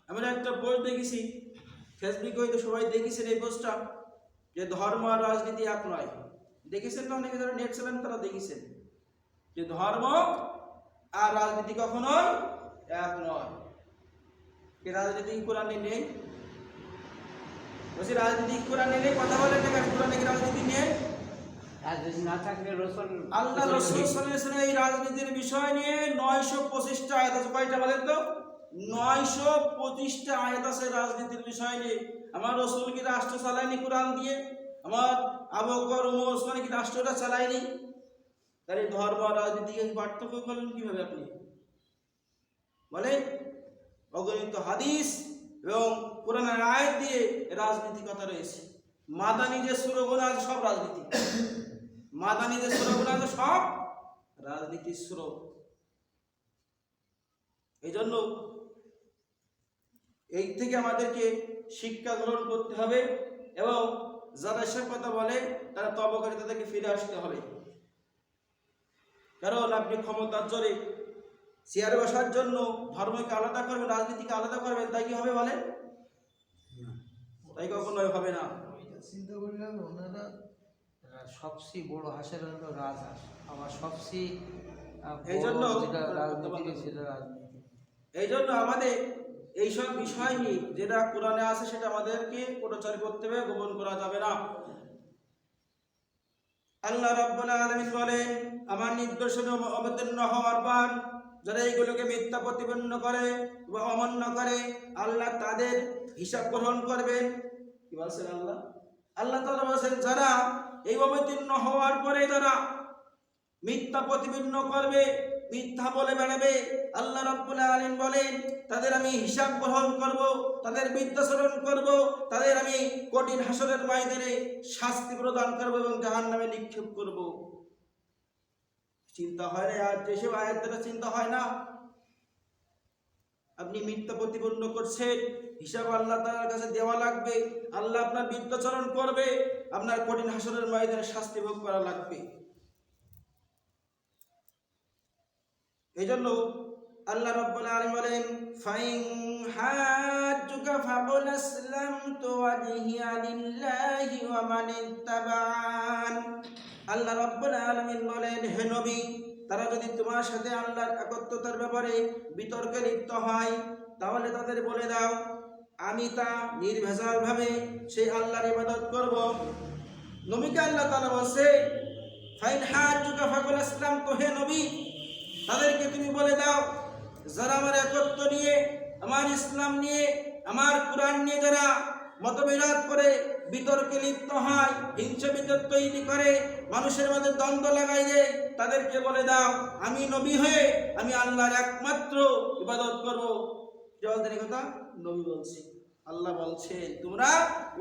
আমরা একটা পোস্ট দেখেছি ফেসবুকে, হয়তো সবাই দেখেছেন এই পোস্টটা, যে ধর্ম আর রাজনীতি এক নয়। দেখেছেন না? অনেকে যারা নেট চালান তারা দেখেছেন যে ধর্ম আর রাজনীতি কখনোই এক নয়। কি রাজনীতি কোরআনে নেই? বলছি রাজনীতি কোরআনে নেই, কথা বলেন না কেন? কোরআনে কি রাজনীতি নেই? রাজনীতি না থাকলে আল্লাহ রাসূল সাল্লাল্লাহু আলাইহি ওয়াসাল্লাম এই রাজনীতির বিষয় নিয়ে 925টা আয়াত আছে। কয়টা বলেন তো? 925টা আয়াত আছে রাজনীতির বিষয় নিয়ে। আমার রাসূল কি রাষ্ট্র চালায়নি কোরআন দিয়ে? আমার আবু বকর, ওমর, ওসমান কি রাষ্ট্রটা চালায়নি? তাহলে ধর্ম আর রাজনীতিকে পার্থক্য করলেন কিভাবে আপনি বলেন? অগণিত হাদিস এবং কোরআনের আয়াত দিয়ে রাজনীতি কথা রয়েছে। মাদানী যে সুরগুলো আছে সব রাজনীতি, মাদানী যে সুরগুলো আছে সব রাজনীতির সুর। এই জন্য এই থেকে আমাদেরকে শিক্ষা গ্রহণ করতে হবে এবং যারা এসব কথা বলে তারা তওবা করে তাদেরকে ফিরে আসতে হবে। কারণ আপনি ক্ষমতার জোরে চেয়ারে বসার জন্য ধর্মকে আলাদা করবেন, রাজনীতিকে আলাদা করবেন, তাই কি হবে বলেন? তাই কখনোই হবে না। চিন্তা করলাম ওনারা সবচেয়ে বড় হাসের হলো রাজহাঁস, আবার সবচেয়ে এই জন্য রাজনীতি সেটা রাজনীতি। এই জন্য আমাদের এইসব বিষয় নিয়ে যেটা কোরআনে আছে সেটা আমাদেরকে প্রচার করতে হবে, গোপন করা যাবে না। আল্লাহ রাব্বুল আলামিন বলেন, আমার নির্দেশনা অবতীর্ণ হওয়ার পর যারা এইগুলোকে মিথ্যা প্রতিপন্ন করে বা অমান্য করে আল্লাহ তাদের হিসাব গ্রহণ করবেন। কি বলছেন আল্লাহ? আল্লাহ তাআলা বলেন যারা এই অবতীর্ণ হওয়ার পরে যারা মিথ্যা প্রতিপন্ন করবে, মিথ্যা বলে বেড়াবে, আল্লাহ রাব্বুল আলামিন বলেন তাদের আমি হিসাব গ্রহণ করব, তাদের বিদ্যাচরণ করব, তাদের আমি কঠিন হাসরের ময়দানে শাস্তি প্রদান করব এবং জাহান্নামে নিক্ষেপ করব। চিন্তা হয় না? আর যেসব আয়াত দ্বারা চিন্তা হয় না, আপনি মিথ্যা প্রতিপন্ন করছেন, হিসাব আল্লাহ তাআলার কাছে দেওয়া লাগবে, আল্লাহ আপনার বিদ্যাচরণ করবে, আপনার কঠিন হাসরের ময়দানে শাস্তি ভোগ করা লাগবে। এই জন্য আল্লাহ রাব্বুল আলামিন বলেন ফাইন হাজ্জুকা ফাকুল আসলামতু ওয়াজহিয়া লিল্লাহি ওয়া মান ইত্তাবা'আন। আল্লাহ রাব্বুল আলামিন বলেন, হে নবী, তারা যদি তোমার সাথে আল্লাহর একত্বতার ব্যাপারে বিতর্কে লিপ্ত হয় তাহলে তাদের বলে দাও আমি তা নির্ভেজাল ভাবে সেই আল্লাহর ইবাদত করব। নবীকে আল্লাহ তাআলা বলছে ফাইন হাজ্জুকা ফাকুল আসলামতু, হে নবী তাদেরকে তুমি বলে দাও যারা আমার একত্ব নিয়ে, আমার ইসলাম নিয়ে, আমার কোরআন নিয়ে যারা মতবিরোধ করে, বিতর্কে লিপ্ত হয়, হিংসা বিদ্বেষ তৈরি করে, মানুষের মধ্যে দ্বন্দ্ব লাগাই দেয়, তাদেরকে বলে দাও আমি নবী হয়ে আমি আল্লাহর একমাত্র ইবাদত করব। কে বলতেন এই কথা? নবী বলছে। আল্লাহ বলছে তোমরা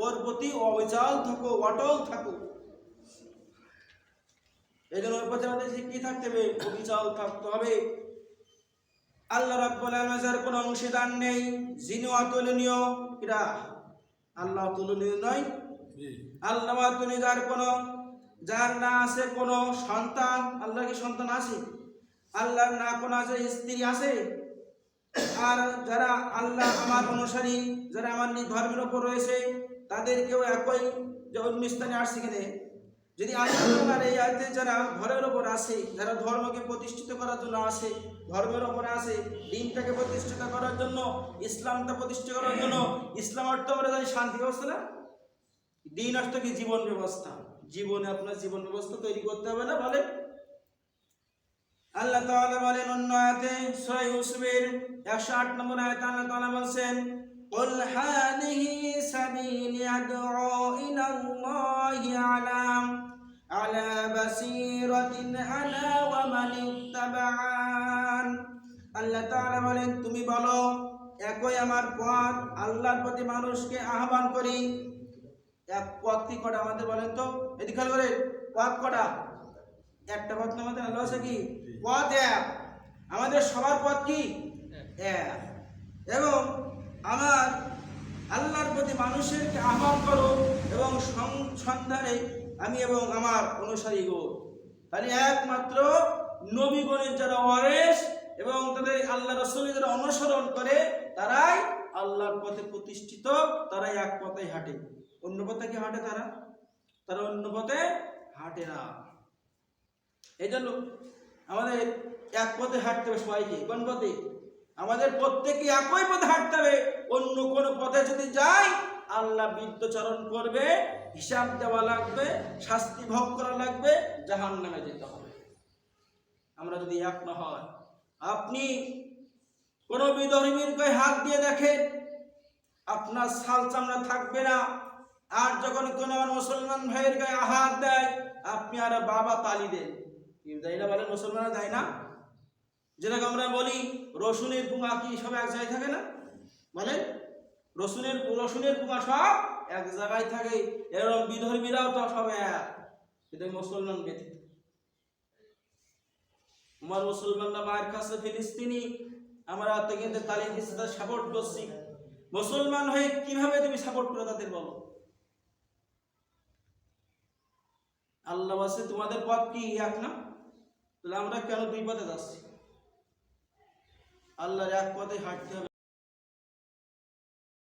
ওর প্রতি অবিচল থাকো, অটল থাকো। এই জন্য ওর প্রতি আমাদের কি থাকতে হবে? অবিচল থাকতে হবে। আল্লাহ রাব্বুল আলামিনের কোনো অংশীদার নেই, যিনি অতুলনীয়। কিরা? আল্লাহ অতুলনীয় নয়? আল্লাহ অতুলনীয়, যার না আছে কোনো সন্তান। আল্লাহর কি সন্তান আছে? আল্লাহর না কোনো আছে স্ত্রী আছে? আর যারা আল্লাহ আমার অনুসারী, যারা আমার ধর্মের উপর রয়েছে তাদেরকেও একই যে অন্য স্থানে আসছে কিনে। যদি আল্লাহর এই আয়াতে যারা ঘরের ওপর আছে, যারা ধর্মকে প্রতিষ্ঠিত করার জন্য আছে, ধর্মের ওপরে আছে, দিনটাকে প্রতিষ্ঠিত করার জন্য, ইসলামটা প্রতিষ্ঠা করার জন্য, ইসলাম অর্থ আমরা জানি শান্তি ব্যবস্থা না? দিন অর্থ কি? জীবন ব্যবস্থা। জীবনে আপনার জীবন ব্যবস্থা তৈরি করতে হবে না বলে? আল্লাহ তাআলা বলেন অন্য আয়াতে সূরা ইউসুফের 108 নম্বর আয়াতে আল্লাহ তাআলা বলেন কুল হাযিহি সাবিলি আদ'উ ইলা আল্লাহি আলা বাসীরাতিন আনা ওয়া মান ইত্তাবা'আন। আল্লাহ তাআলা বলেন তুমি বলো একই আমার পথ, আল্লাহর প্রতি মানুষকে আহ্বান করি। এক পথ কি কটা আমাদের বলেন তো? এদিকে খেয়াল করে, পথ কটা? একটা পথ না, আমাদের আল্লাহ আছে কি? পথ এক। আমাদের সবার পথ কি? এক। এবং আমার আল্লাহর প্রতি মানুষেরকে আহ্বান করো এবং সন্ধানে আমি এবং আমার অনুসারীগণ। তাহলে একমাত্র নবীগণের যারা ওয়ারিস এবং তাদের আল্লাহ রাসূলের যারা অনুসরণ করে তারাই আল্লাহর পথে প্রতিষ্ঠিত তারাই এক পথে হাঁটে। অন্য পথে কি হাঁটে? তারা অন্য পথে হাঁটে না। এই জন্য আমাদের এক পথে হাঁটতে হবে সবাইকে। কোন পথে? আমাদের প্রত্যেকে একই পথে হাঁটতে হবে। অন্য কোন পথে যদি যাই আল্লাহ বিদ্যুচারণ করবে, হিসাব দেওয়া লাগবে, শাস্তি ভোগ করা লাগবে, জাহান্নামে যেতে হবে। আমরা যদি এক না হয়, আপনি কোন বিধর্মীর গায়ে হাত দিয়ে দেখেন, আপনার ছাল চামড়া থাকবে না। আর যখন কোন আমার মুসলমান ভাইয়ের গায়ে হাত দেয়, আপনি আর বাবা তালি দেন। দেয় না? বলেন মুসলমানরা দেয় না? যেটাকে আমরা বলি রসুনের পুঙা, কি সব এক জায়গায় থাকে না? বলেন রসুনের পুঙা সব এক জায়গায় থাকে। এরকম বিধর্মীরাও তো সব এক, এটা মুসলমান ব্যতীত। আমার মুসলমানরা মায়ের কাছে ফিলিস্তিনি, আমরা তো কিন্তু তালি দিচ্ছি, তাদের সাপোর্ট করছি। মুসলমান হয়ে কিভাবে তুমি সাপোর্ট করো তাদের? বলো। আল্লাহ বলছে তোমাদের পথ কি এক না? তাহলে আমরা কেন দুই পথে যাচ্ছি? আল্লাহর এক পথে হাঁটতে হবে।